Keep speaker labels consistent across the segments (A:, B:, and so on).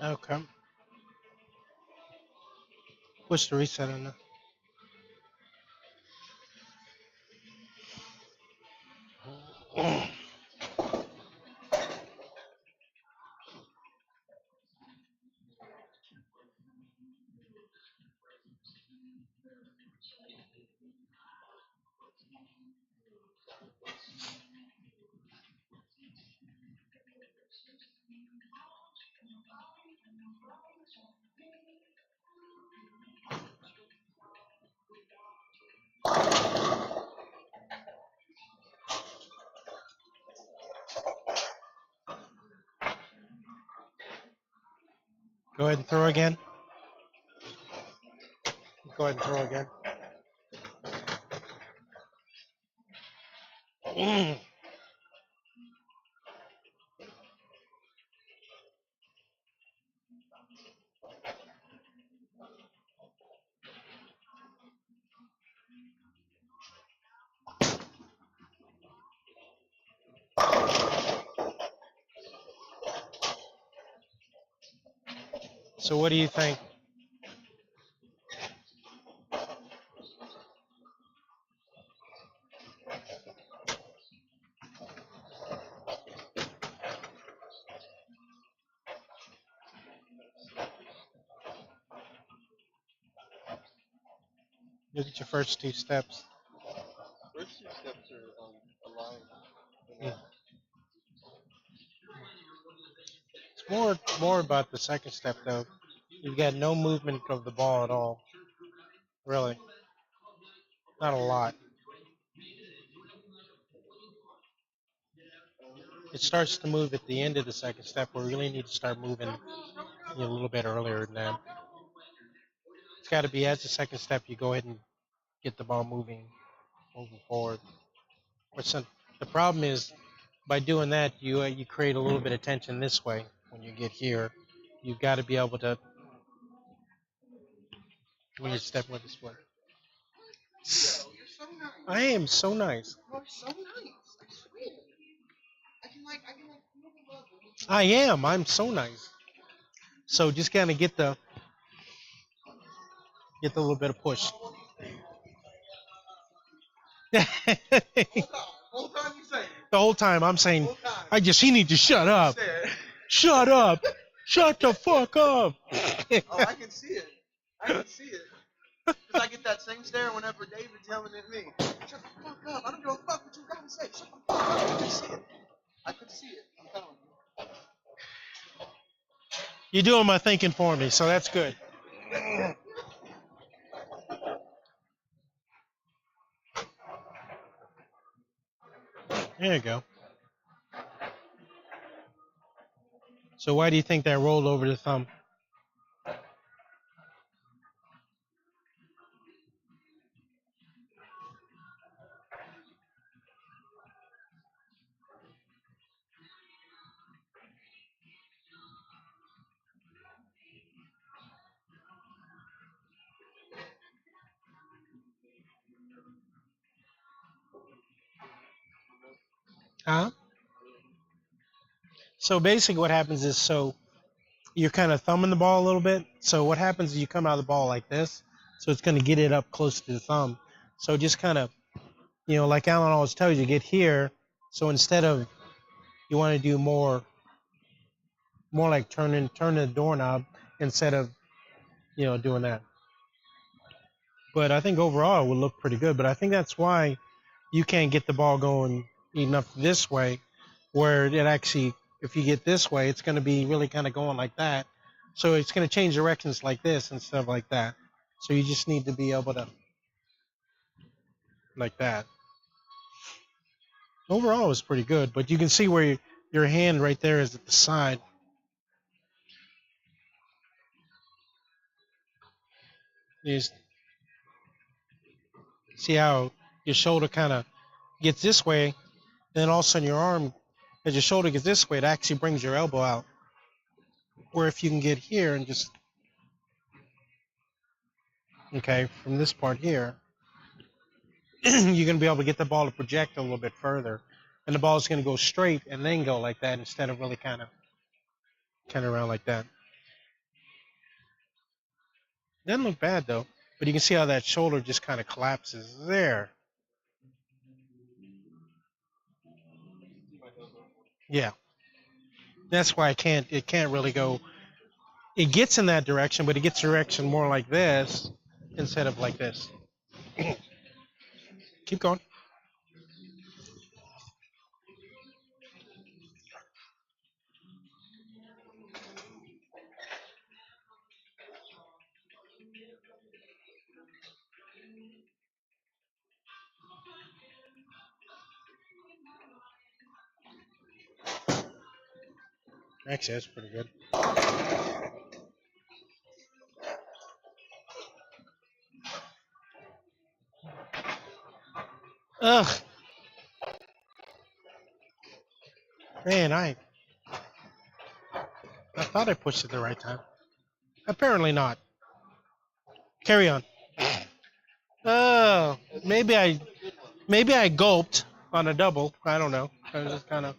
A: Okay. Push the reset on that. Go ahead and throw again. Go ahead and throw again. So what do you think? Look at your first two steps.
B: First two steps are aligned.
A: Yeah. It's more about the second step though. You've got no movement of the ball at all. Really. Not a lot. It starts to move at the end of the second step. We really need to start moving a little bit earlier than that. It's got to be as the second step you go ahead and get the ball moving forward. The problem is by doing that you create a little bit of tension this way when you get here. You've got to be able to when you step with this way. I am so nice.
B: You're so nice. I swear. I can move above you.
A: I am. I'm so nice. So just kind of get the little bit of push.
B: Whole time you say.
A: The whole time I'm saying, he need to shut up. Shut up. Shut the fuck up.
B: Oh, I can see it. I can see it. Because I get that same stare whenever David's yelling at me. Shut the fuck up. I don't give a fuck what you got to say. Shut the fuck up. I can see it. I could see it. I'm telling you.
A: You're doing my thinking for me, so that's good. There you go. So why do you think that rolled over the thumb? Huh? So basically what happens is, you're kind of thumbing the ball a little bit. So what happens is you come out of the ball like this. So it's going to get it up close to the thumb. So just kind of, like Alan always tells you, get here. So instead of, you want to do more like turning the doorknob instead of, doing that. But I think overall it would look pretty good. But I think that's why you can't get the ball going enough this way, where it actually, if you get this way, it's going to be really kind of going like that. So it's going to change directions like this instead of like that. So you just need to be able to, like that. Overall, it was pretty good, but you can see where your hand right there is at the side. You see how your shoulder kind of gets this way, then all of a sudden your arm, as your shoulder gets this way, it actually brings your elbow out. Where if you can get here and just, okay, from this part here, you're going to be able to get the ball to project a little bit further. And the ball is going to go straight and then go like that instead of really kind of around like that. Doesn't look bad though, but you can see how that shoulder just kind of collapses there. Yeah, that's why it can't really go. It gets in that direction, but it gets direction more like this instead of like this. Keep going. Actually, that's pretty good. Ugh, man, I thought I pushed it the right time. Apparently not. Carry on. Oh, maybe I gulped on a double. I don't know. I was just kind of.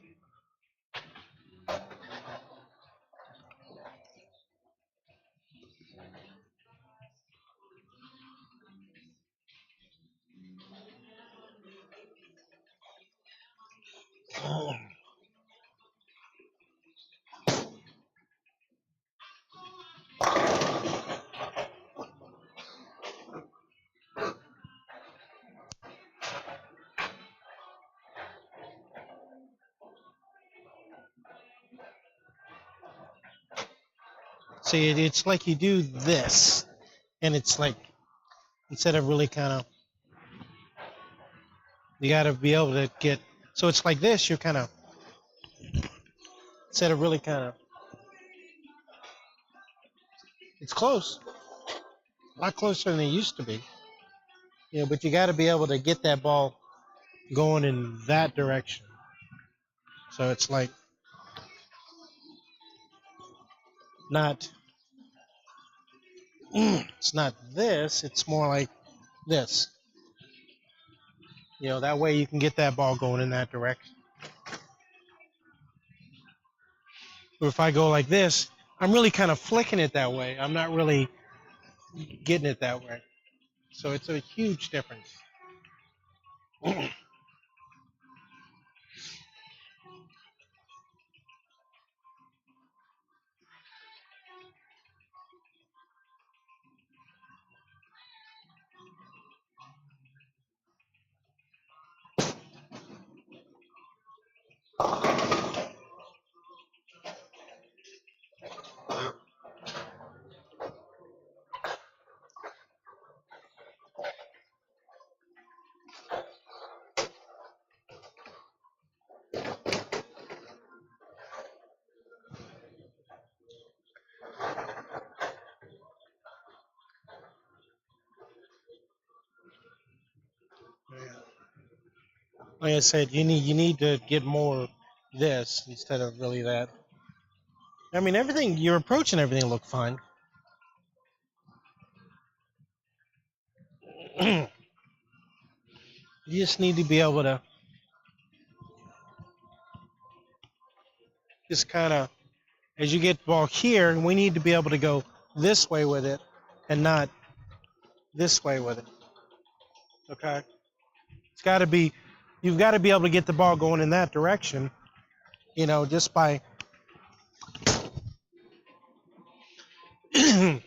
A: See, it's like you do this, and it's like instead of really kind of, you got to be able to get. So it's like this. You're kind of instead of really kind of. It's close, a lot closer than it used to be. You know, but you got to be able to get that ball going in that direction. So it's like not. It's not this. It's more like this. You know, that way you can get that ball going in that direction. Or if I go like this, I'm really kind of flicking it that way. I'm not really getting it that way. So it's a huge difference. Like I said, you need to get more this instead of really that. I mean, everything you're approaching everything look fine. You just need to be able to just kind of as you get the ball here, we need to be able to go this way with it and not this way with it. Okay, it's got to be you've got to be able to get the ball going in that direction. You know, just by so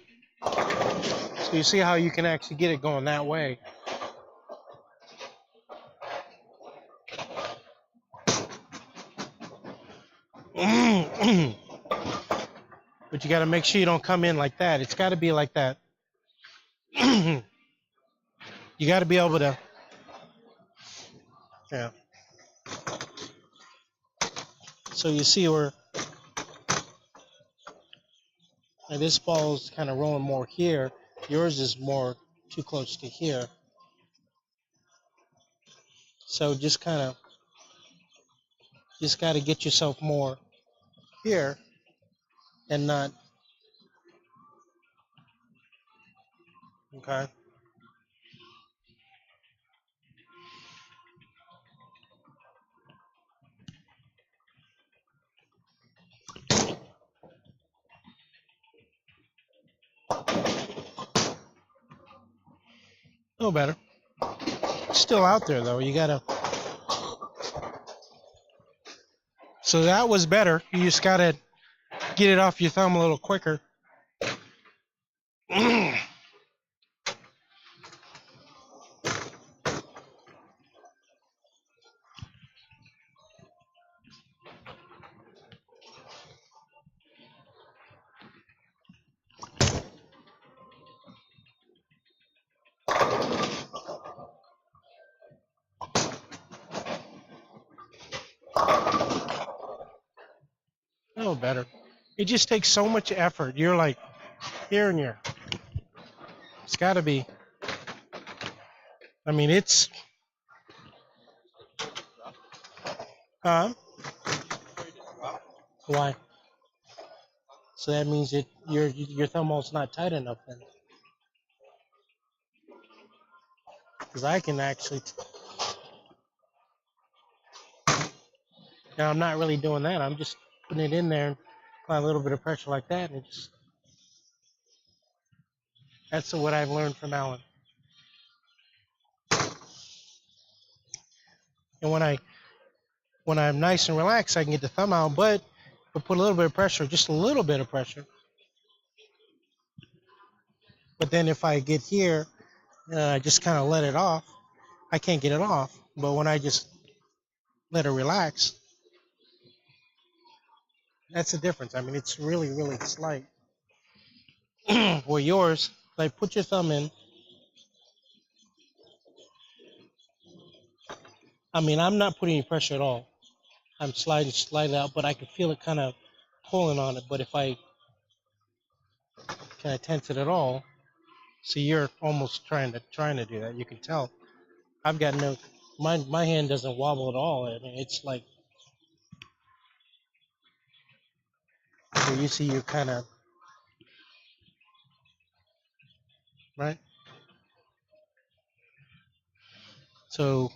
A: you see how you can actually get it going that way. But you got to make sure you don't come in like that. It's got to be like that. You got to be able to, yeah. So you see where this ball is kind of rolling more here. Yours is more too close to here. So just kind of, just got to get yourself more here and not, okay. No better. It's still out there though. You gotta. So that was better. You just gotta get it off your thumb a little quicker. No better. It just takes so much effort. You're like here and here. It's gotta be. I mean, it's. Why? So that means that your thumb hole's not tight enough then. Because I can actually. Now I'm not really doing that. I'm just putting it in there and apply a little bit of pressure like that, and it just. That's what I've learned from Alan. And when I'm nice and relaxed, I can get the thumb out. But if I put a little bit of pressure, just a little bit of pressure. But then if I get here, I just kind of let it off. I can't get it off. But when I just let it relax, that's the difference. I mean, it's really, really slight. Where yours, like put your thumb in. I mean, I'm not putting any pressure at all. I'm sliding slightly out, but I can feel it kind of pulling on it. But if I kind of tense it at all, see, you're almost trying to do that. You can tell. I've got no. My hand doesn't wobble at all. I mean, it's like you see, you kind of right. So,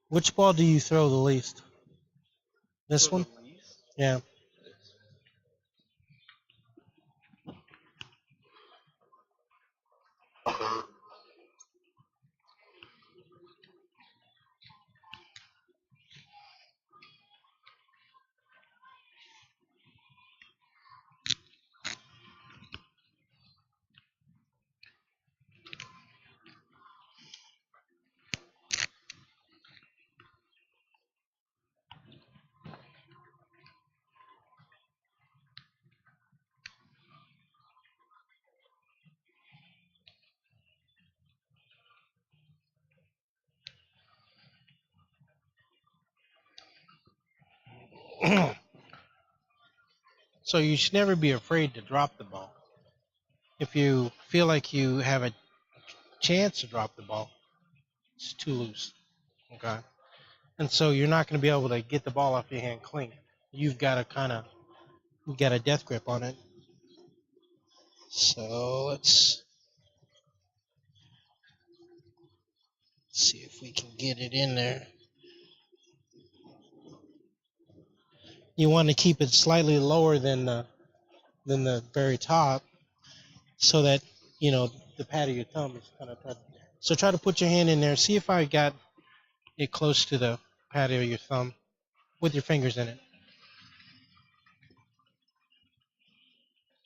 A: which ball do you throw the least? This one? Yeah. So you should never be afraid to drop the ball. If you feel like you have a chance to drop the ball, it's too loose. Okay. And so you're not going to be able to get the ball off your hand clean. You've got to you got a death grip on it. So let's see if we can get it in there. You want to keep it slightly lower than the very top, so that the pad of your thumb is kind of touching. So try to put your hand in there. See if I got it close to the pad of your thumb with your fingers in it.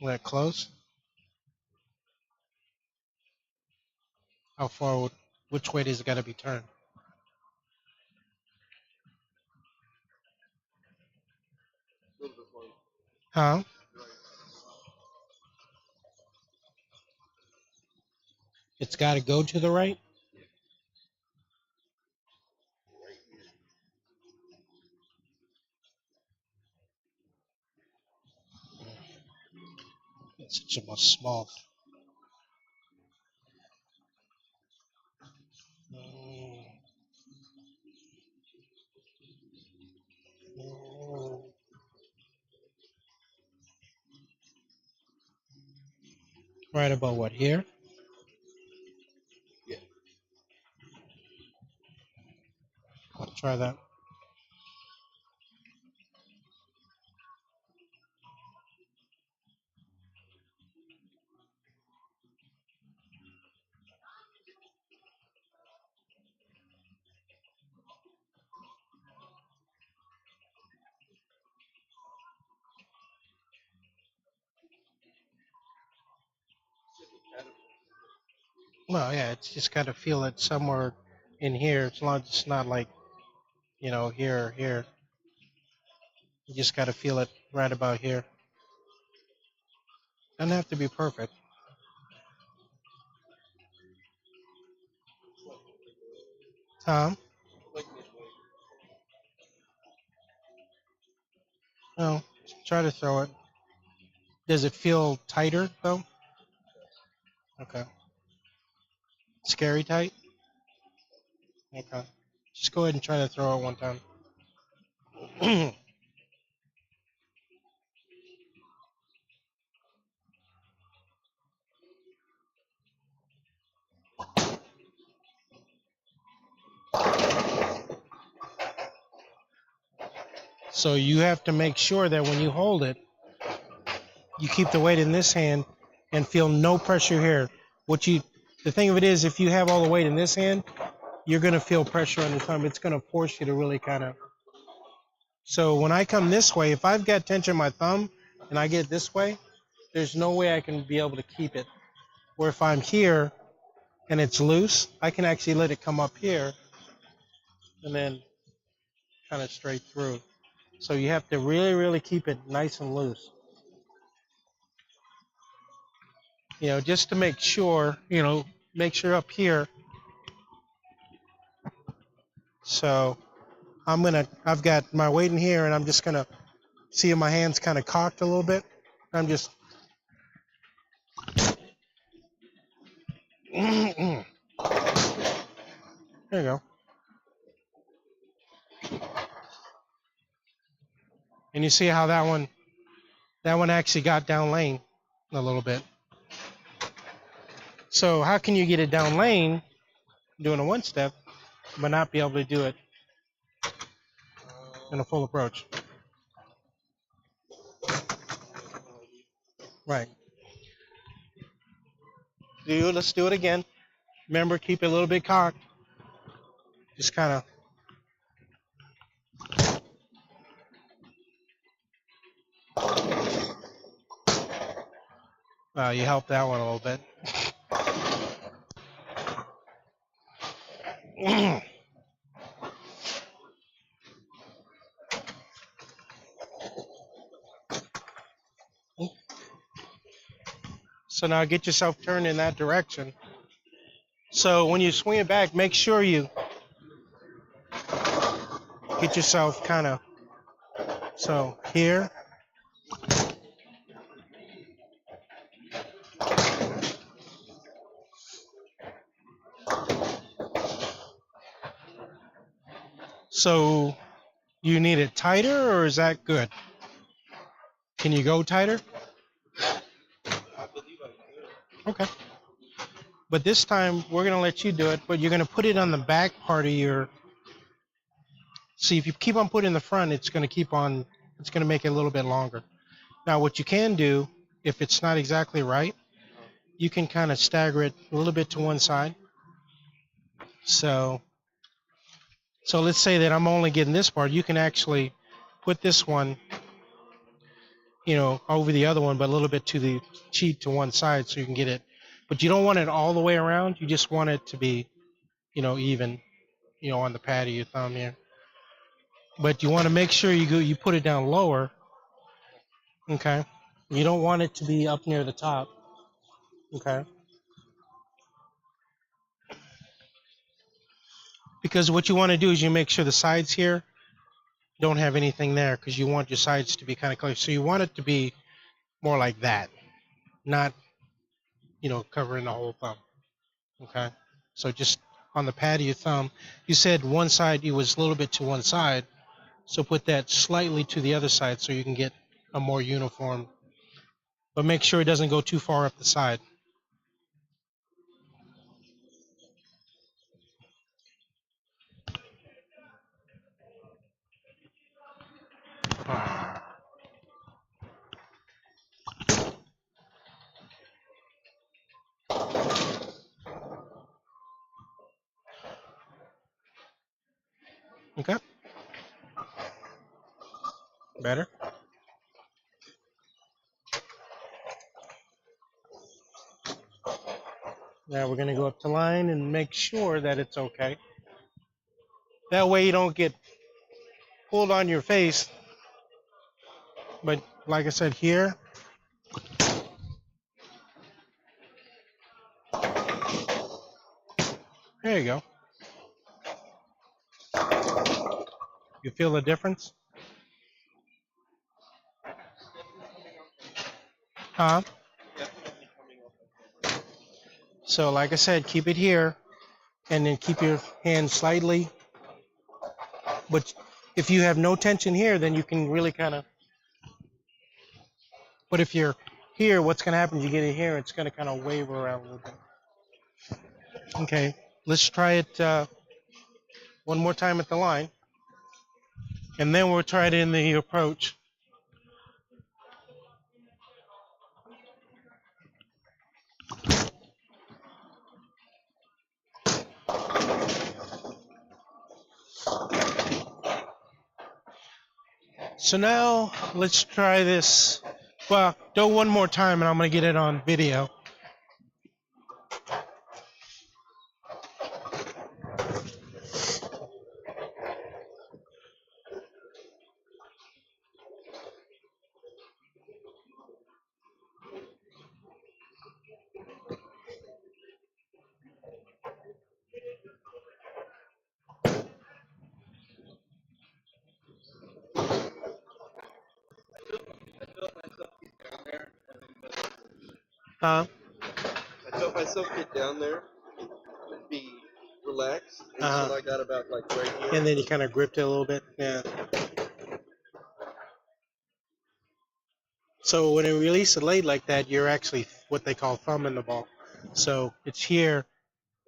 A: That close? How far would? Which way does it got to be turned? Huh? It's got to go to the right. It's such a small. Right about what here? Try that. Well, yeah, it's just got to feel it somewhere in here. As long as it's not like, here or here. You just got to feel it right about here. Doesn't have to be perfect. Tom? No, try to throw it. Does it feel tighter, though? Okay. Scary tight? Okay. Just go ahead and try to throw it one time. So you have to make sure that when you hold it, you keep the weight in this hand and feel no pressure here. The thing of it is, if you have all the weight in this hand, you're going to feel pressure on the thumb. It's going to force you to really kind of. So when I come this way, if I've got tension in my thumb and I get this way, there's no way I can be able to keep it. Where if I'm here and it's loose, I can actually let it come up here and then kind of straight through. So you have to really, really keep it nice and loose. Just to make sure, make sure up here. So I've got my weight in here and I'm just gonna see if my hand's kind of cocked a little bit. I'm just, there you go. And you see how that one actually got down lane a little bit. So how can you get it down lane doing a one step, but not be able to do it in a full approach? Right. Let's do it again. Remember, keep it a little bit cocked. Just kind of, you helped that one a little bit. So now get yourself turned in that direction. So when you swing it back, make sure you get yourself kind of, so here. So you need it tighter or is that good? Can you go tighter? Okay. But this time we're going to let you do it, but you're going to put it on the back part of your. See, if you keep on putting in the front, it's going to make it a little bit longer. Now, what you can do, if it's not exactly right, you can kind of stagger it a little bit to one side. So let's say that I'm only getting this part. You can actually put this one, over the other one, but a little bit to the cheat to one side so you can get it. But you don't want it all the way around. You just want it to be, even, on the pad of your thumb here. But you want to make sure you put it down lower. Okay. You don't want it to be up near the top. Okay. Because what you want to do is you make sure the sides here don't have anything there because you want your sides to be kind of close. So you want it to be more like that, not, covering the whole thumb. Okay. So just on the pad of your thumb, you said one side, it was a little bit to one side. So put that slightly to the other side so you can get a more uniform. But make sure it doesn't go too far up the side. Okay. Better. Now we're going to go up to line and make sure that it's okay. That way you don't get pulled on your face. But like I said here, there you go. You feel the difference? Huh? So like I said, keep it here and then keep your hand slightly. But if you have no tension here, then you can really kind of, but if you're here, what's going to happen is you get it here, it's going to kind of waver around a little bit. Okay, let's try it one more time at the line. And then we'll try it in the approach. So now let's try this. Well, do one more time and I'm going to get it on video.
B: I felt myself get down there and be relaxed until I got about like right here.
A: And then you kind of gripped it a little bit. Yeah. So when you release it late like that, you're actually what they call thumbing the ball. So it's here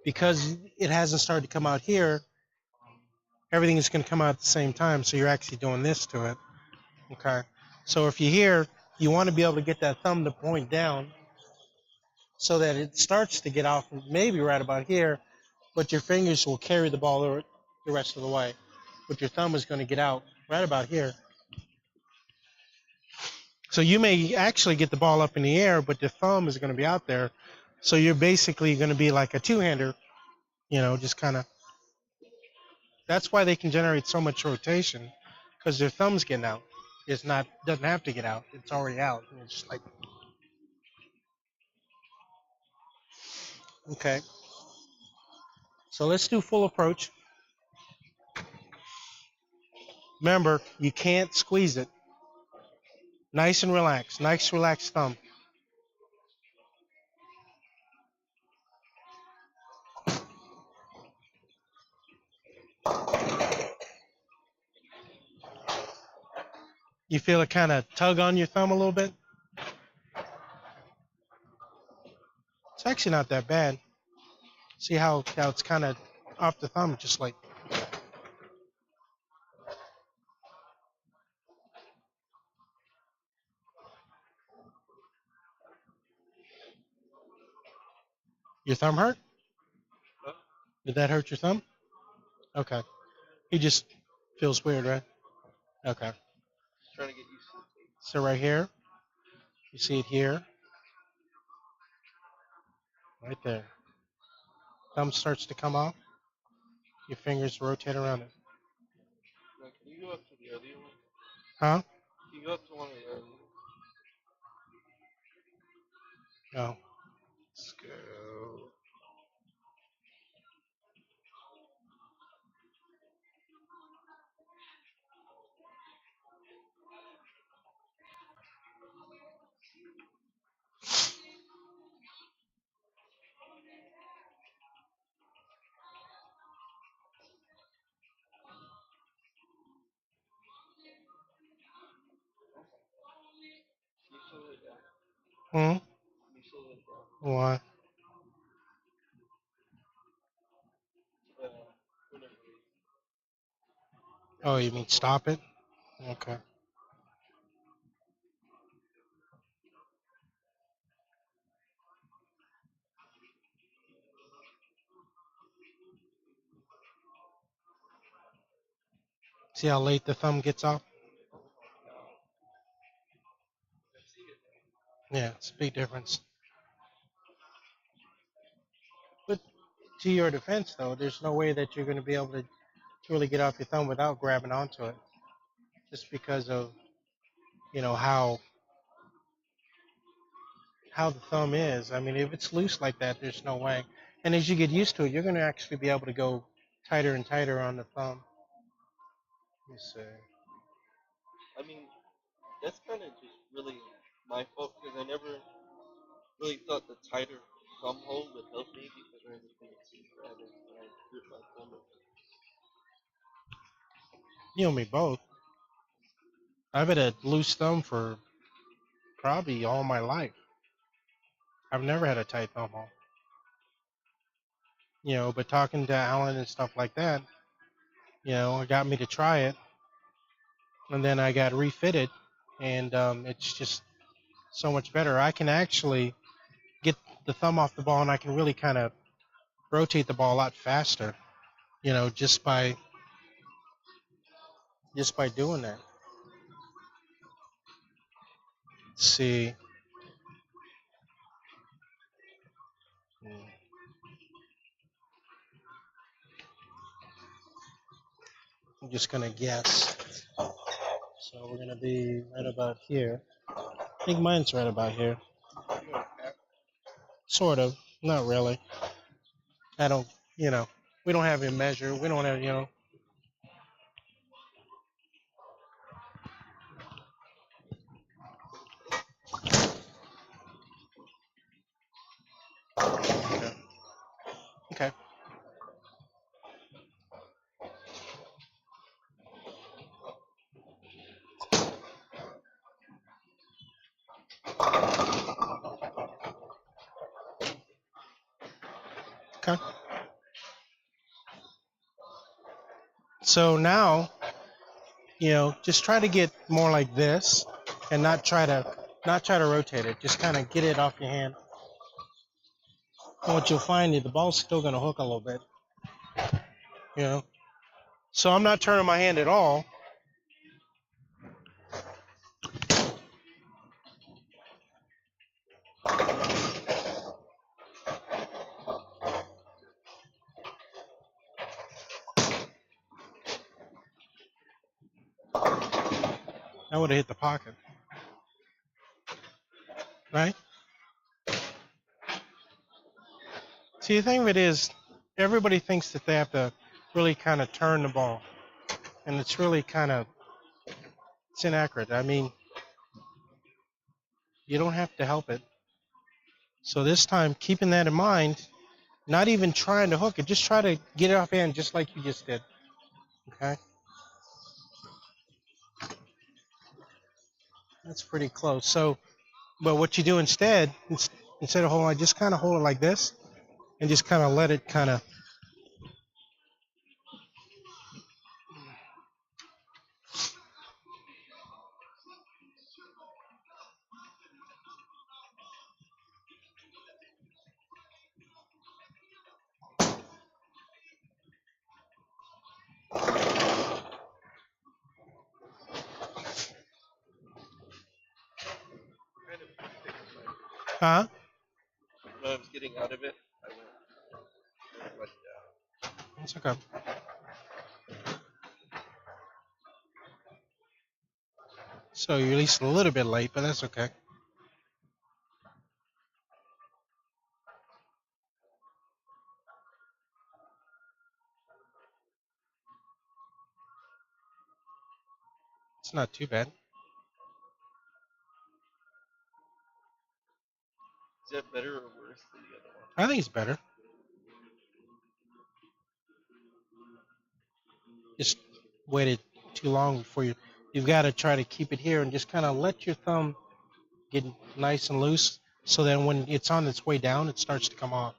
A: because it hasn't started to come out here. Everything is going to come out at the same time. So you're actually doing this to it. Okay. So if you're here, you want to be able to get that thumb to point down so that it starts to get off maybe right about here, but your fingers will carry the ball the rest of the way. But your thumb is going to get out right about here. So you may actually get the ball up in the air, but the thumb is going to be out there. So you're basically going to be like a two-hander, just kind of. That's why they can generate so much rotation, because their thumb's getting out. Doesn't have to get out. It's already out. And it's just like, okay. So let's do full approach. Remember, you can't squeeze it. Nice and relaxed. Nice relaxed thumb. You feel it kind of tug on your thumb a little bit? It's actually not that bad. See how it's kind of off the thumb, just like. Your thumb hurt? Did that hurt your thumb? Okay. He just feels weird, right? Okay.
B: Trying to get used to it.
A: So right here, you see it here, right there. Thumb starts to come off. Your fingers rotate around it.
B: Now, can you go up to the other one?
A: Huh?
B: Can you go up to one of the other ones?
A: Oh.
B: Let's go. Can you slow it down?
A: Hmm?
B: Can you slow it down?
A: Why?
B: Whenever.
A: Oh, you mean stop it? Okay. See how late the thumb gets off? Yeah, it's a big difference. to your defense, though, there's no way that you're going to be able to really get off your thumb without grabbing onto it, just because of how the thumb is. I mean, if it's loose like that, there's no way. And as you get used to it, you're going to actually be able to go tighter and tighter on the thumb. Let me see.
B: I mean, that's kind of just really my fault because I never really thought the tighter thumb hold would help me because I just think it's better when I grip my thumb.
A: You and me both. I've had a loose thumb for probably all my life. I've never had a tight thumb hold. But talking to Alan and stuff like that, it got me to try it, and then I got refitted, and it's just so much better. I can actually get the thumb off the ball, and I can really kind of rotate the ball a lot faster, just by doing that. Let's see. I'm just gonna guess. So we're gonna be right about here. I think mine's right about here. Sort of. Not really. I don't. We don't have a measure. We don't have. Okay. Okay. So now, just try to get more like this, and not try to rotate it. Just kind of get it off your hand. And what you'll find is the ball's still gonna hook a little bit. So I'm not turning my hand at all. I would have hit the pocket, right? See, the thing of it is, everybody thinks that they have to really kind of turn the ball, and it's really it's inaccurate. I mean, you don't have to help it. So this time, keeping that in mind, not even trying to hook it, just try to get it off hand just like you just did. Okay? That's pretty close. So, but what you do instead of holding, just kind of hold it like this, and just kind of let it kind of. Huh?
B: When I was getting out of it, I went down.
A: It's okay. So you're at least a little bit late, but that's okay. It's not too bad.
B: Is that better or worse than the other one?
A: I think it's better. Just waited too long before you've got to try to keep it here and just kind of let your thumb get nice and loose so that when it's on its way down, it starts to come off.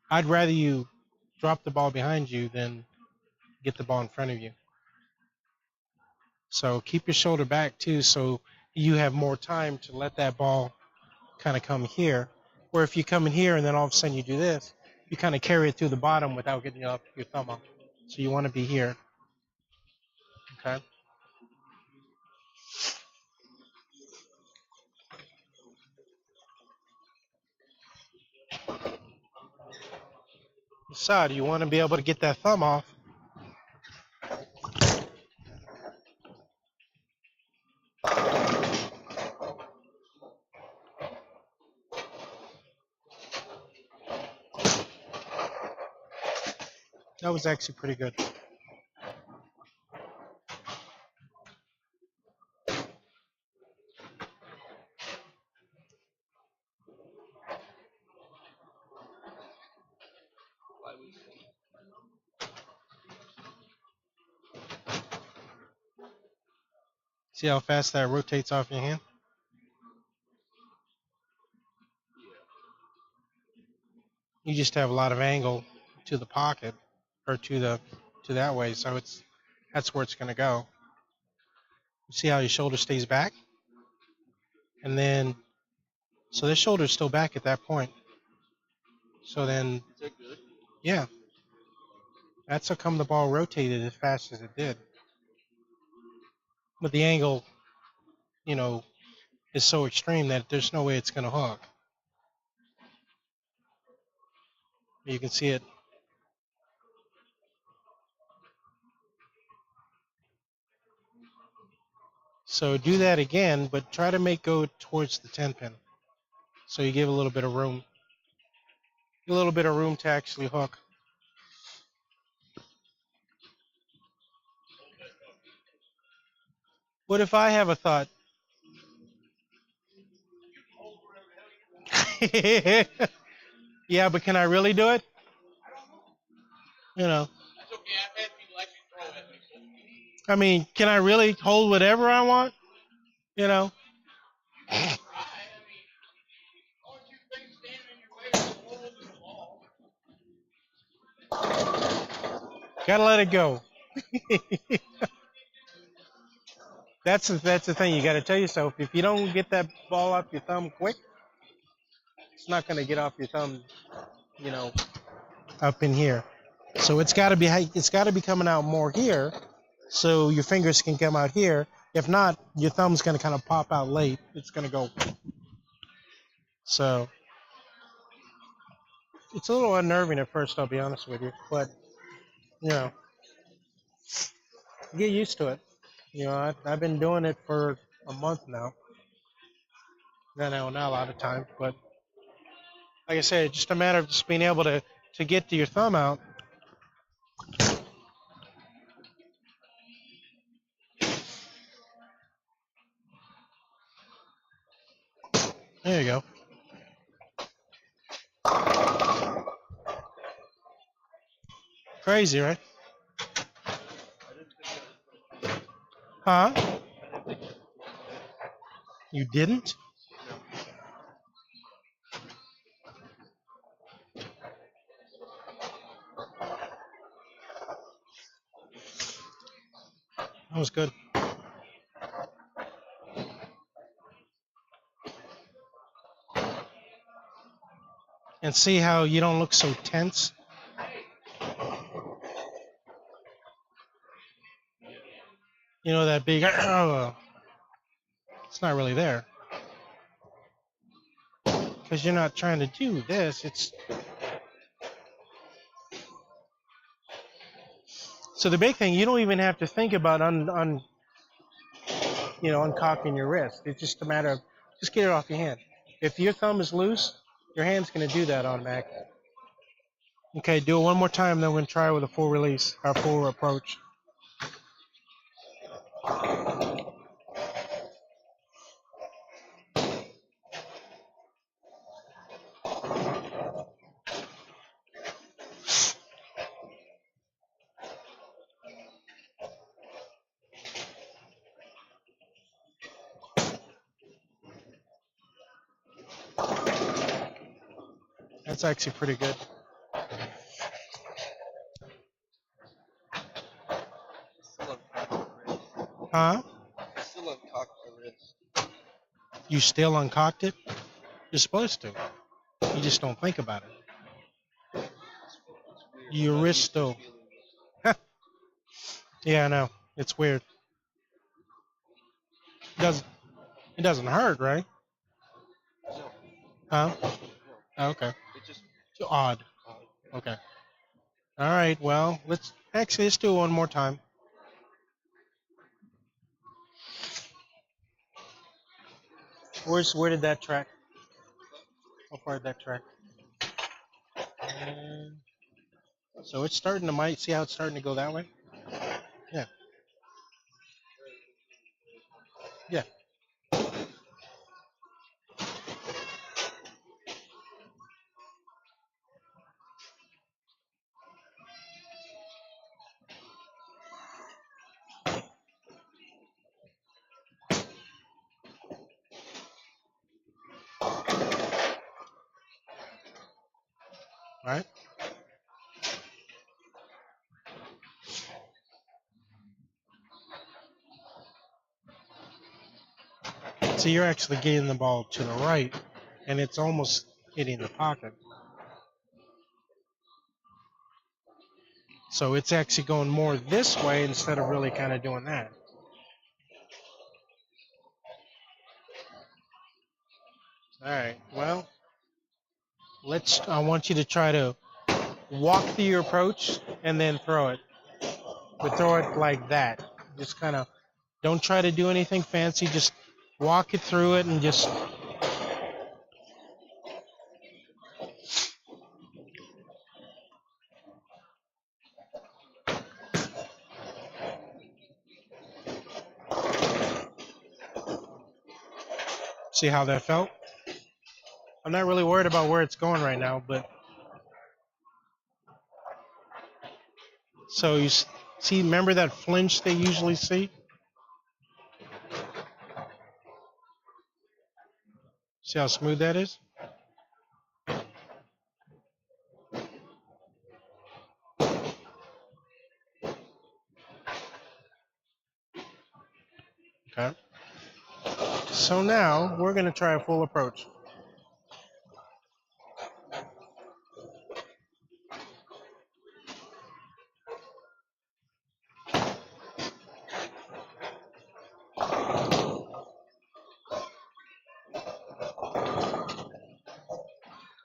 A: I'd rather you drop the ball behind you than get the ball in front of you. So keep your shoulder back too so you have more time to let that ball kind of come here. Where if you come in here and then all of a sudden you do this, you kind of carry it through the bottom without getting your thumb up. So you want to be here. Okay? Decide, you want to be able to get that thumb off. That was actually pretty good. See how fast that rotates off your hand? You just have a lot of angle to the pocket or to that way, so that's where it's going to go. See how your shoulder stays back? And then, so this shoulder is still back at that point. So then,
B: Is that good?
A: yeah, that's how come the ball rotated as fast as it did. But the angle, you know, is so extreme that there's no way it's going to hook. You can see it. So do that again, but try to make go towards the 10 pin. So you give a little bit of room. A little bit of room to actually hook. What if I have a thought? Yeah, but can I really do it? You know.
B: That's okay. I've had people actually throw at me.
A: I mean, can I really hold whatever I want? You know. Gotta let it go. That's the thing. You gotta tell yourself, if you don't get that ball off your thumb quick, it's not gonna get off your thumb, you know, up in here. So it's gotta be coming out more here, so your fingers can come out here. If not, your thumb's gonna kind of pop out late. It's gonna go. So it's a little unnerving at first, I'll be honest with you, but you know, get used to it. You know, I've been doing it for a month now. Not a lot of time, but like I said, it's just a matter of just being able to get to your thumb out. There you go. Crazy, right? Huh? You didn't? That was good. And see how you don't look so tense? You know, that big, it's not really there. Because you're not trying to do this. So the big thing, you don't even have to think about uncocking your wrist. It's just a matter of just get it off your hand. If your thumb is loose, your hand's going to do that automatically. Okay, do it one more time, then we're going to try with a full release, our full approach. That's actually pretty good. Huh?
B: Still uncocked my wrist.
A: You still uncocked it? You're supposed to. You just don't think about it. Your wrist still. Yeah, I know. It's weird. It doesn't hurt, right?
B: No.
A: Huh?
B: No.
A: Oh, okay.
B: It's just
A: Odd. Okay. All right, well, let's do it one more time. Where did that track? How far did that track? And so it's starting to see how it's starting to go that way? Yeah. Yeah. All right. So you're actually getting the ball to the right, and it's almost hitting the pocket. So it's actually going more this way instead of really kind of doing that. All right. Well, I want you to try to walk through your approach and then throw it. But throw it like that. Just kind of don't try to do anything fancy. Just walk it through it and just see how that felt. I'm not really worried about where it's going right now, but so you see, remember that flinch they usually see? See how smooth that is? Okay. So now we're going to try a full approach.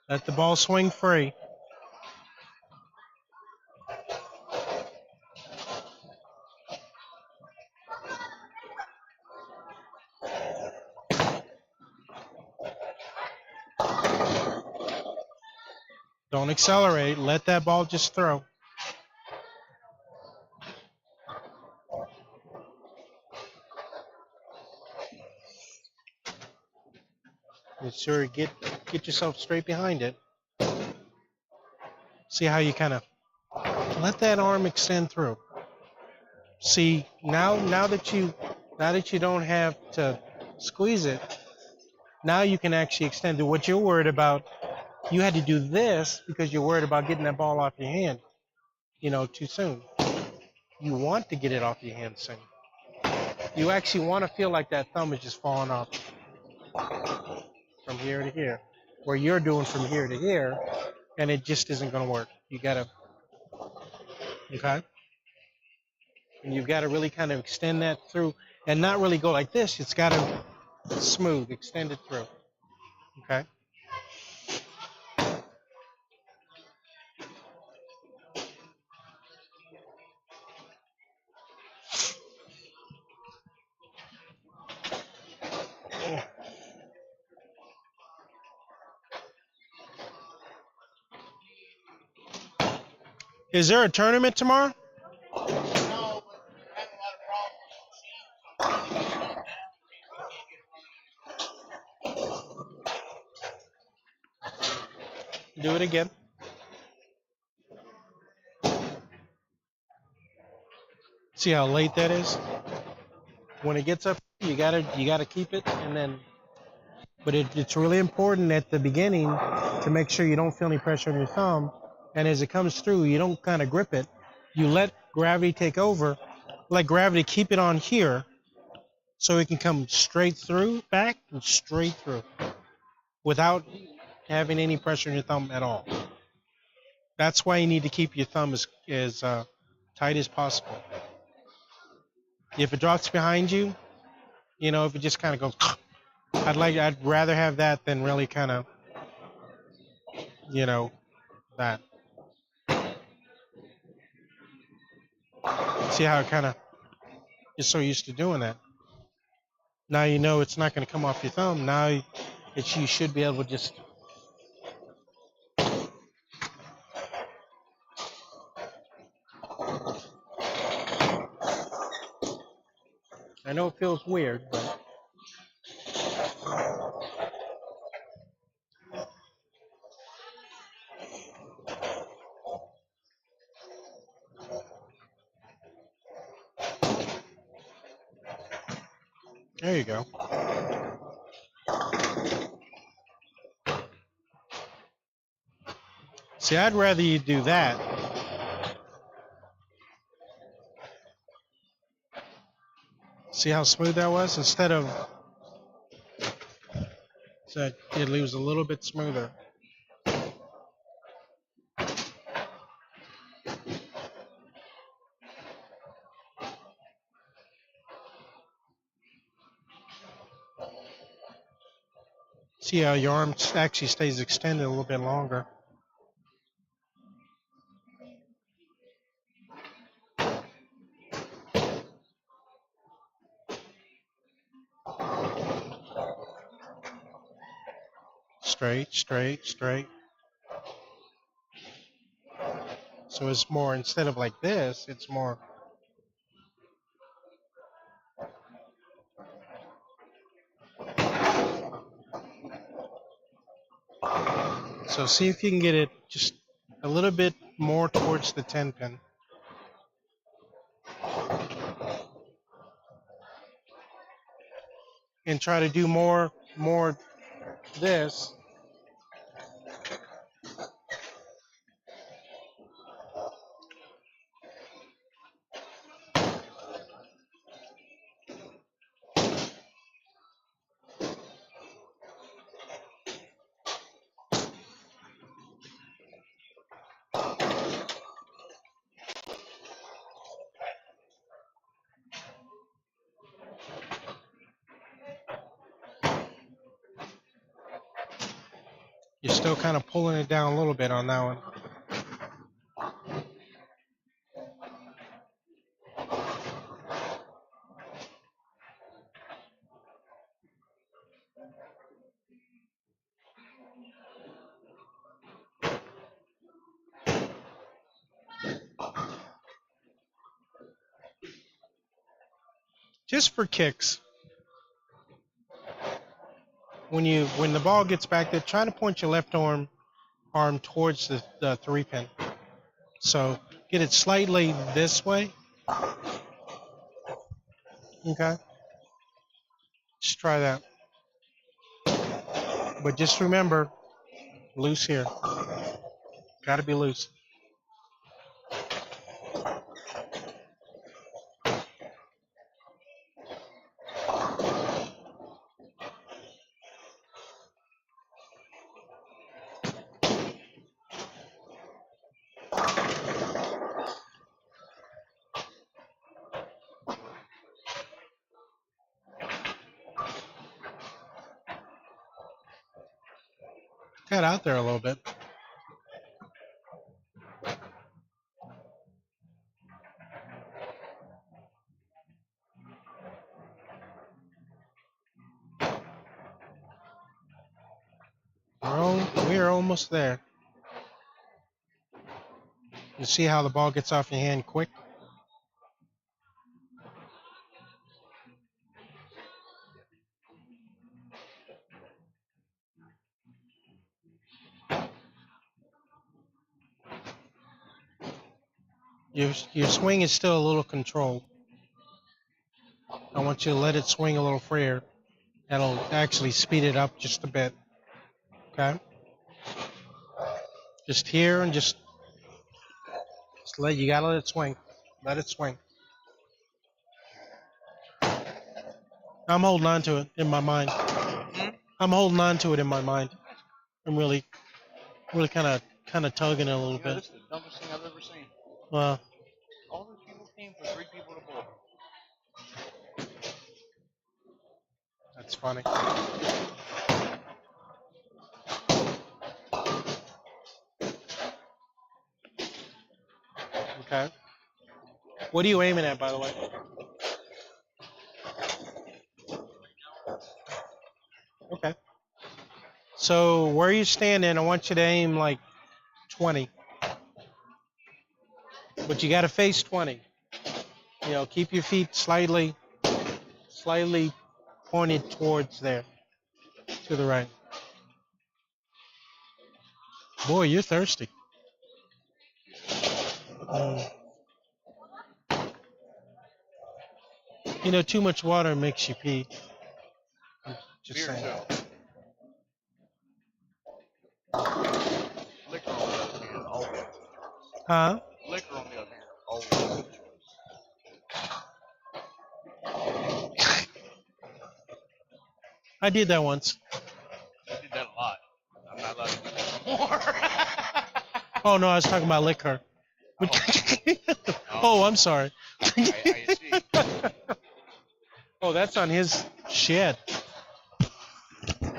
A: Let the ball swing free. Don't accelerate. Let that ball just throw. Make sure you get yourself straight behind it. See how you kind of let that arm extend through. See now that you don't have to squeeze it, now you can actually extend it. What you're worried about, you had to do this because you're worried about getting that ball off your hand, too soon. You want to get it off your hand soon. You actually want to feel like that thumb is just falling off from here to here, where you're doing from here to here, and it just isn't going to work. You got to, okay? And you've got to really kind of extend that through and not really go like this. It's got to smooth, extend it through, okay? Is there a tournament tomorrow?
B: No, but we're having a lot of problems with the machine, so
A: Do it again. See how late that is? When it gets up, you gotta keep it, and then. But it's really important at the beginning to make sure you don't feel any pressure on your thumb, and as it comes through, you don't kind of grip it. You let gravity take over. Let gravity keep it on here, so it can come straight through, back, and straight through, without having any pressure on your thumb at all. That's why you need to keep your thumb as tight as possible. If it drops behind you, if it just kind of goes, I'd rather have that than really kind of, that. See how it kind of you're so used to doing that. Now you know it's not going to come off your thumb. Now you should be able to just. I know it feels weird, but there you go. See, I'd rather you do that. See how smooth that was? Instead of so it leaves a little bit smoother. See how your arm actually stays extended a little bit longer. Straight, straight, straight. So it's more, instead of like this, it's more. So see if you can get it just a little bit more towards the 10 pin. And try to do more this. You're still kind of pulling it down a little bit on that one. Just for kicks. When the ball gets back there, try to point your left arm towards the 3 pin. So get it slightly this way. Okay. Just try that. But just remember, loose here. Got to be loose. Got out there a little bit. We're almost there. You see how the ball gets off your hand quick? Your swing is still a little controlled. I want you to let it swing a little freer. That'll actually speed it up just a bit. Okay? Just here and just you gotta let it swing. Let it swing. I'm holding on to it in my mind. I'm holding on to it in my mind. I'm really kind of tugging it a little bit.
B: This is the dumbest thing I've ever seen.
A: Well,
B: all those people came for 3 people to bowl.
A: That's funny. Okay. What are you aiming at, by the way? Okay. So where you're standing, I want you to aim like 20. But you got to face 20. You know, keep your feet slightly pointed towards there, to the right. Boy, you're thirsty. You know, too much water makes you pee. Just
B: Beer
A: saying.
B: too. Liquor on the other hand, always a choice.
A: Huh?
B: Liquor on the other hand, always a choice.
A: I did that once.
B: I did that a lot. I'm not allowed to do that anymore.
A: Oh no, I was talking about liquor. Oh, I'm sorry.
B: I see.
A: Oh, that's on his shed. It's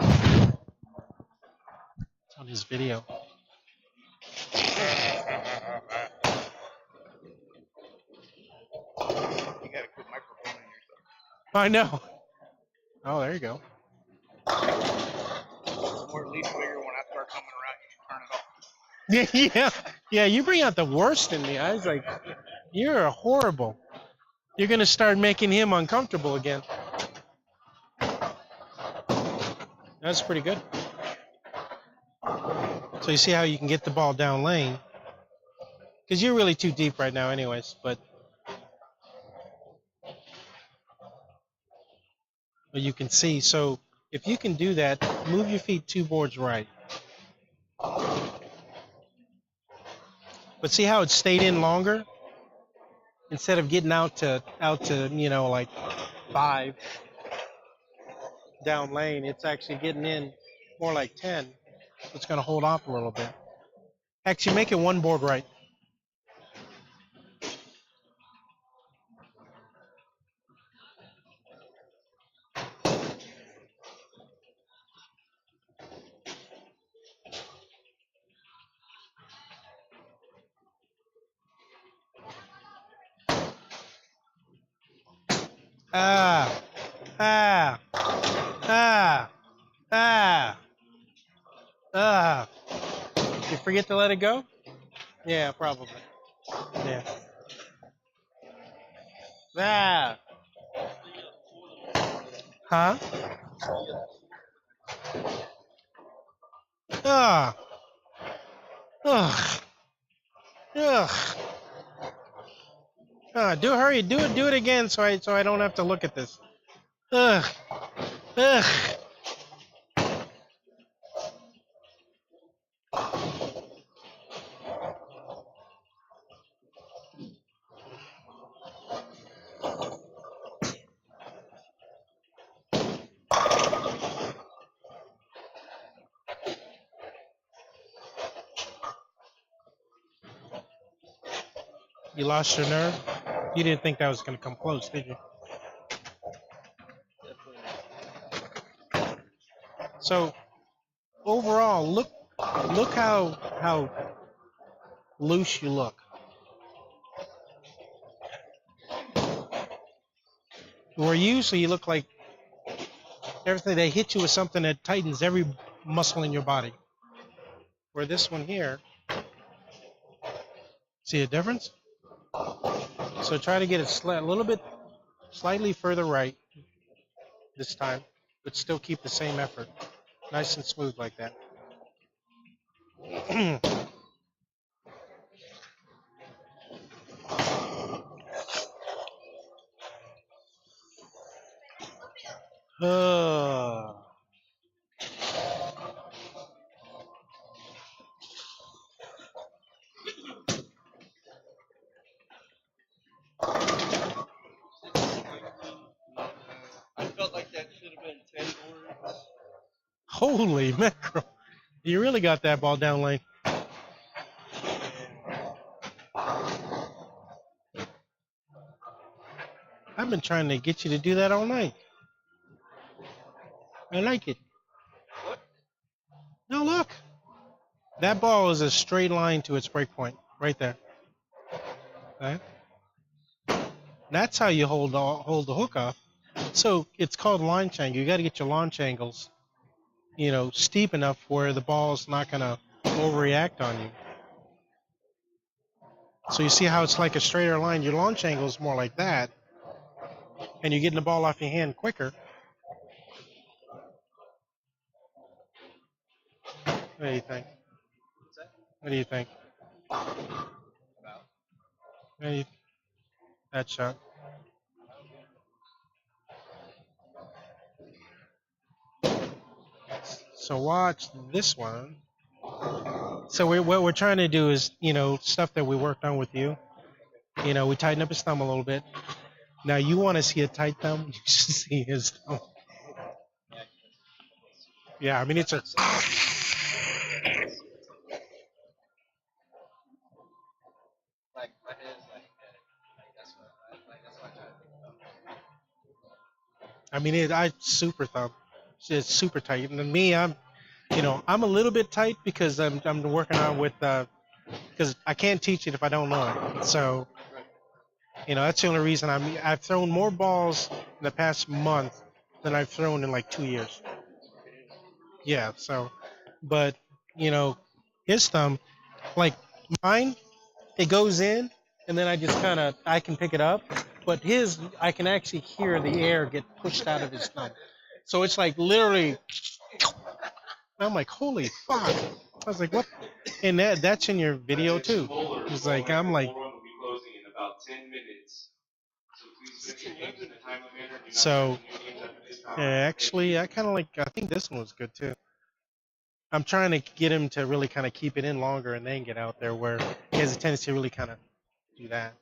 A: on his video.
B: You gotta quit microphoning yourself.
A: I know. Oh, there you go.
B: Or at least figure when I start coming around, you should turn it off.
A: Yeah. You bring out the worst in me. I was like, you're horrible. You're gonna start making him uncomfortable again. That's pretty good. So you see how you can get the ball down lane, because you're really too deep right now, anyways. But you can see. So if you can do that, move your feet 2 boards right. But see how it stayed in longer? Instead of getting out to like 5 down lane, it's actually getting in more like 10. It's going to hold off a little bit. Actually, make it 1 board right. Ah, ah, ah, ah, ah. You forget to let it go? Yeah, probably. Yeah. Ah. Huh? Ah. Ugh. Ugh. Hurry, do it again so I don't have to look at this. Ugh. Ugh. You lost your nerve? You didn't think that was going to come close, did you? So overall, look how loose you look. Where usually you look like everything they hit you with something that tightens every muscle in your body. Where this one here, see a difference? So try to get it a little bit slightly further right this time, but still keep the same effort. Nice and smooth like that.
B: I felt like that should have been 10 boards.
A: Holy mackerel. You really got that ball down lane. I've been trying to get you to do that all night. I like it.
B: What?
A: No, look. That ball is a straight line to its break point. Right there. Okay? That's how you hold the hook up. So it's called launch angle. You got to get your launch angles, steep enough where the ball's not gonna overreact on you. So you see how it's like a straighter line. Your launch angle is more like that, and you're getting the ball off your hand quicker. What do you think? What do you think? What do you, that shot? So watch this one. So what we're trying to do is, stuff that we worked on with you. We tighten up his thumb a little bit. Now you want to see a tight thumb? You should see his thumb. Yeah, I mean it's a.
B: Like my hands that's what I try to think about.
A: I mean I super thumb. It's super tight. And then me, I'm a little bit tight because I'm working on with because I can't teach it if I don't know it. So that's the only reason I've thrown more balls in the past month than I've thrown in like 2 years. Yeah. So, but his thumb, like mine, it goes in, and then I can pick it up. But his, I can actually hear the air get pushed out of his thumb. So it's like literally. I'm like, holy fuck! I was like, what? And that's in your video too. It's like I'm like. So, yeah, actually, I think this one was good too. I'm trying to get him to really kind of keep it in longer and then get out there where he has a tendency to really kind of do that.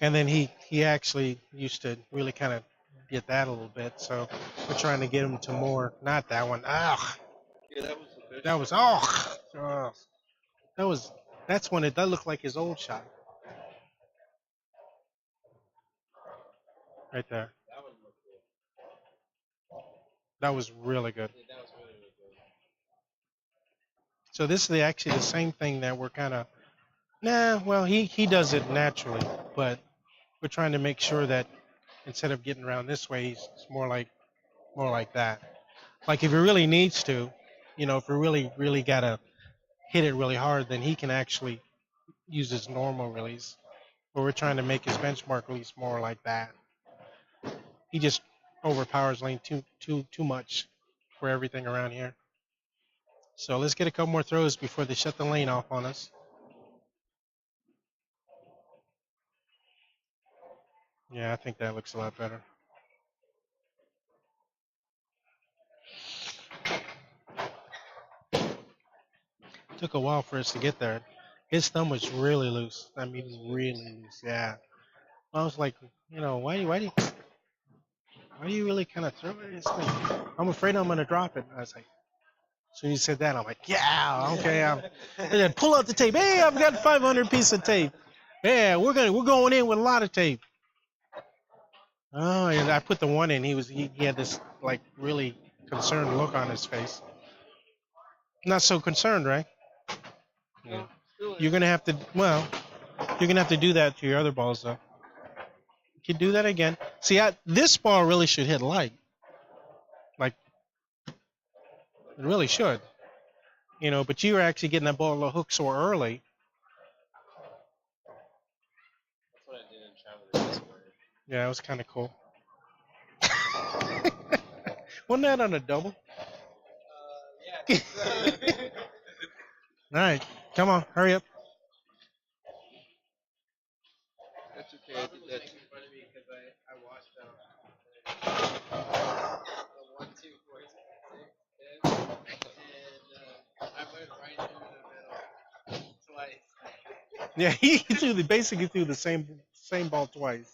A: And then he actually used to really kind of get that a little bit. So we're trying to get him to more, not that one. Ah,
B: Yeah, that was the best.
A: that was, that's when that looked like his old shot. Right there.
B: That one looked good.
A: That was really good.
B: Yeah, that was really, really good.
A: So this is actually the same thing that we're kind of, well, he does it naturally, but we're trying to make sure that instead of getting around this way, it's more like that. Like if he really needs to, if he really, really got to hit it really hard, then he can actually use his normal release. But we're trying to make his benchmark release more like that. He just overpowers lane too much for everything around here. So let's get a couple more throws before they shut the lane off on us. Yeah, I think that looks a lot better. Took a while for us to get there. His thumb was really loose. I mean, really loose. Yeah. I was like, why do you really kind of throw it? I'm afraid I'm gonna drop it. I was like, so you said that, I'm like, yeah, okay. And then pull out the tape. Hey, I've got 500 piece of tape. Yeah, we're going in with a lot of tape. Oh, and I put the one in. He had this like really concerned look on his face. Not so concerned, right? Yeah. You're gonna have to. Well, you're gonna have to do that to your other balls, though. You can do that again. See, this ball really should hit light. Like, it really should. But you were actually getting that ball a hook so early.
B: That's what I did in Travelers this morning.
A: Yeah, it was kind of cool. Wasn't that on a double?
B: Yeah.
A: All right, come on, hurry up.
B: That's okay. I did that too. Funny because I watched the 1, 2, 4, 6, 10, and I went right through the middle twice.
A: Yeah, he basically threw the same ball twice,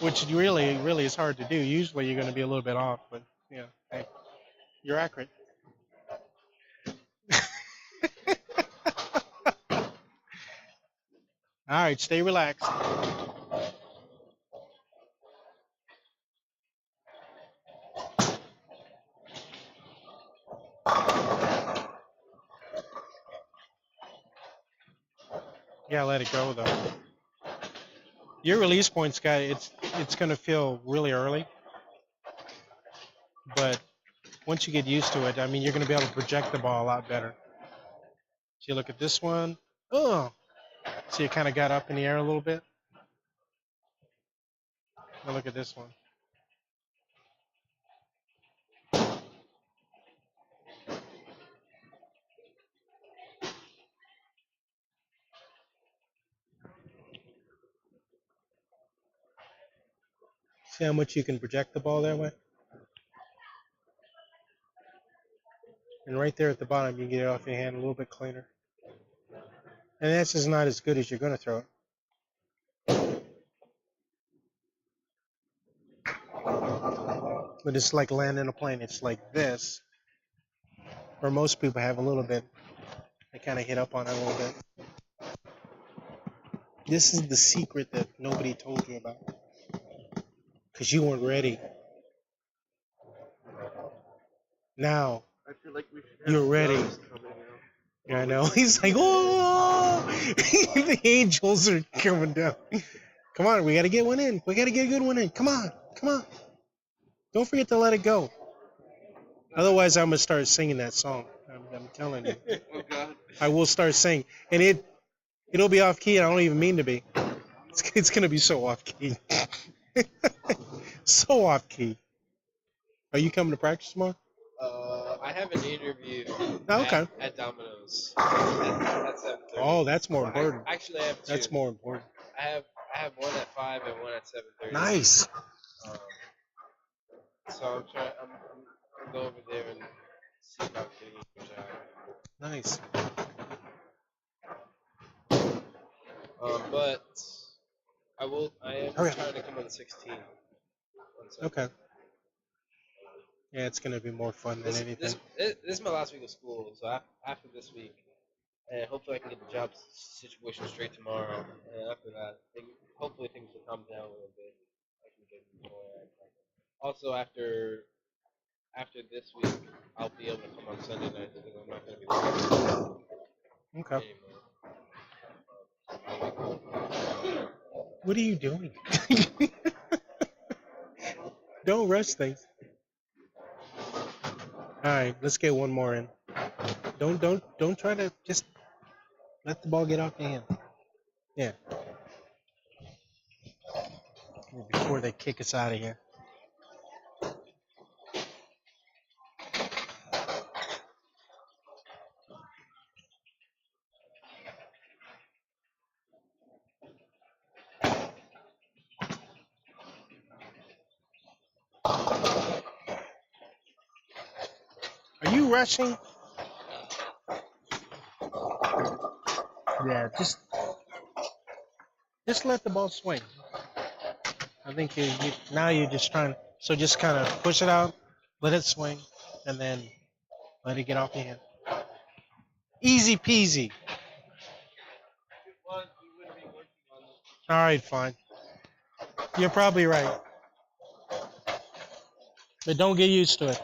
A: which really is hard to do. Usually you're going to be a little bit off, but yeah, hey, you're accurate. All right, stay relaxed. Yeah, let it go though. Your release point's got it's gonna feel really early, but once you get used to it, I mean, you're gonna be able to project the ball a lot better. So you look at this one. Oh, so you kind of got up in the air a little bit. Now look at this one. See how much you can project the ball that way? And right there at the bottom, you can get it off your hand a little bit cleaner. And that's just not as good as you're going to throw it. But it's like landing a plane. It's like this, where most people have a little bit. They kind of hit up on it a little bit. This is the secret that nobody told you about. Because you weren't ready. Now,
B: I feel like we should
A: you're ready. Yeah, I know. He's like, oh! The angels are coming down. Come on, we got to get one in. We got to get a good one in. Come on. Come on. Don't forget to let it go. Otherwise, I'm going to start singing that song. I'm telling you.
B: Oh, God.
A: I will start singing. And it'll be off key. I don't even mean to be. It's going to be so off key. So off key. Are you coming to practice tomorrow?
C: I have an interview
A: Okay.
C: at Domino's at 7:30.
A: Oh, that's more important.
C: Actually, I have two.
A: That's more important.
C: I have one at 5 and one at 7:30.
A: Nice.
C: So I'm trying. I'm go over there and see if I'm getting a job.
A: Nice.
C: But I am
A: Okay.
C: trying to come on the 16th.
A: Okay. Yeah, it's going to be more fun than anything.
C: This is my last week of school, so after this week, and hopefully I can get the job situation straight tomorrow. And after that, hopefully things will calm down a little bit. I can get more. Also, after this week, I'll be able to come on Sunday nights because I'm not going to be there
A: Okay.
C: anymore.
A: What are you doing? Don't rush things. All right, let's get one more in. Don't try to just let the ball get off your hand. Yeah. Before they kick us out of here. Are you rushing? Yeah, just let the ball swing. I think now you're just trying. So just kind of push it out, let it swing, and then let it get off your hand. Easy peasy. All right, fine. You're probably right. But don't get used to it.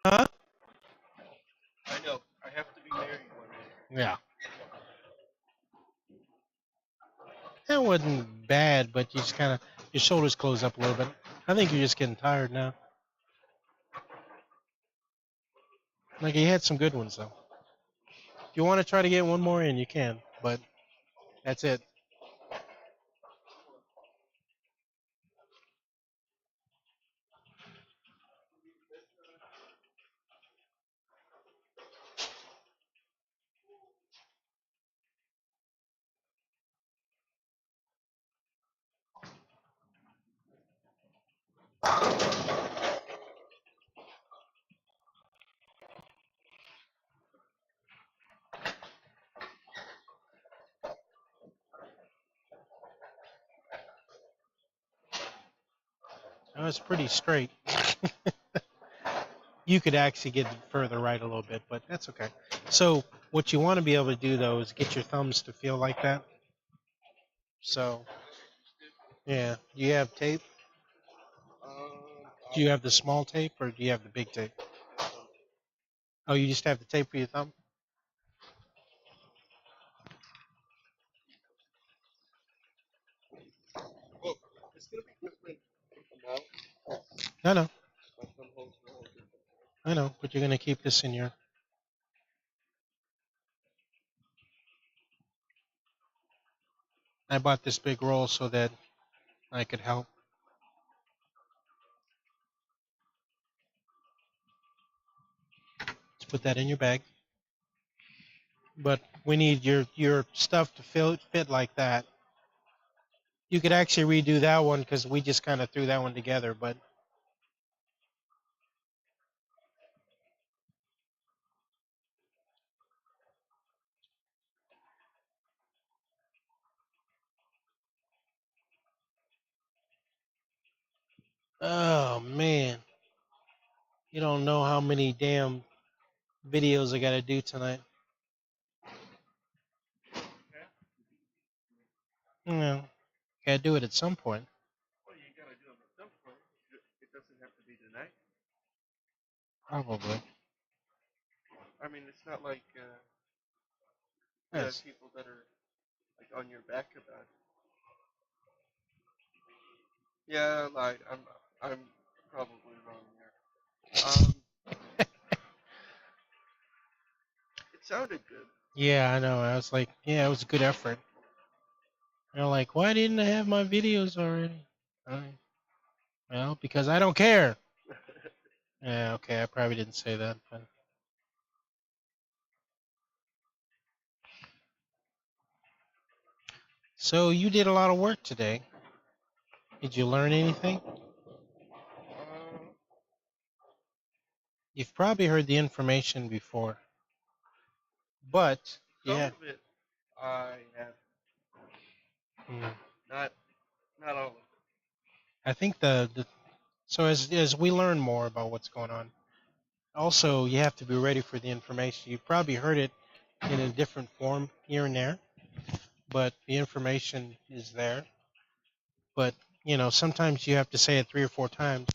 A: Huh?
B: I know. I have to be married one day.
A: Yeah. That wasn't bad, but you just kind of, your shoulders close up a little bit. I think you're just getting tired now. Like, you had some good ones, though. If you want to try to get one more in, you can, but that's it. That was pretty straight. You could actually get further right a little bit, but that's okay. So what you want to be able to do, though, is get your thumbs to feel like that. So Yeah. Do you have tape? Do you have the small tape or do you have the big tape? Oh, you just have the tape for your thumb?
B: Well, it's gonna be different amount.
A: I know.
B: My thumb holes are all different.
A: I know. But you're going to keep this in your. I bought this big roll so that I could help. Let's put that in your bag. But we need your stuff to fit like that. You could actually redo that one because we just kind of threw that one together. But oh man, you don't know how many damn videos I got to do tonight. No, got to do it at some point.
B: Well, you gotta do them at some point. It doesn't have to be tonight.
A: Probably.
B: I mean, it's not like you
A: Yes.
B: have people that are like on your back about it. Yeah, I lied. I'm probably wrong there. It sounded good.
A: Yeah, I know. I was like, yeah, it was a good effort. They're like, why didn't I have my videos already? Well, because I don't care. Yeah, okay, I probably didn't say that, but so you did a lot of work today. Did you learn anything? You've probably heard the information before, but
B: Some
A: yeah,
B: of it I have.
A: mm,
B: Not all of it.
A: I think so as we learn more about what's going on, also you have to be ready for the information. You've probably heard it in a different form here and there, but the information is there. But sometimes you have to say it 3 or 4 times